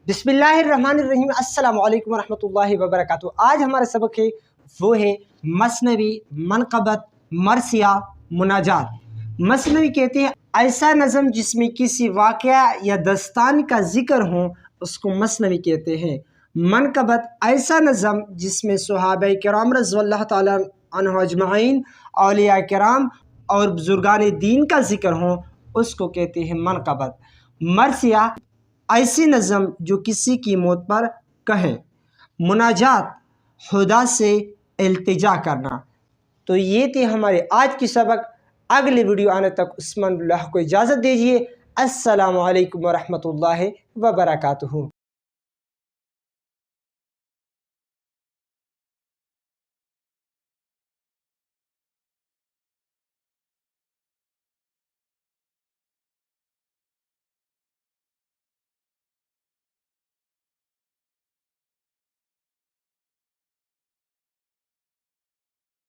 बिस्मिल्लाहिर्रहमानिर्रहीम। अस्सलाम वालेकुम रहमतुल्लाहि व बरकातहू। आज हमारा सबक है वो है मसनवी, मनक़बत, मरसिया, मुनाजात। मसनवी कहते हैं ऐसा नज़म जिसमें किसी वाक़या या दस्तान का ज़िक्र हो उसको मसनवी कहते हैं। मनक़बत ऐसा नज़म जिसमें सहाबाए किराम रज़ियल्लाहु ताला अन्हुम अजमईन, औलिया किराम और बुज़ुर्गान दीन का ज़िक्र हो उसको कहते हैं मनक़बत। मरसिया ऐसी नज़म जो किसी की मौत पर कहें। मुनाजात खुदा से इल्तिजा करना। तो ये थे हमारे आज की सबक। अगले वीडियो आने तक उस्मान बिल्लाह को इजाज़त दीजिए। अस्सलामु अलैकुम व रहमतुल्लाहि व बरकातहू।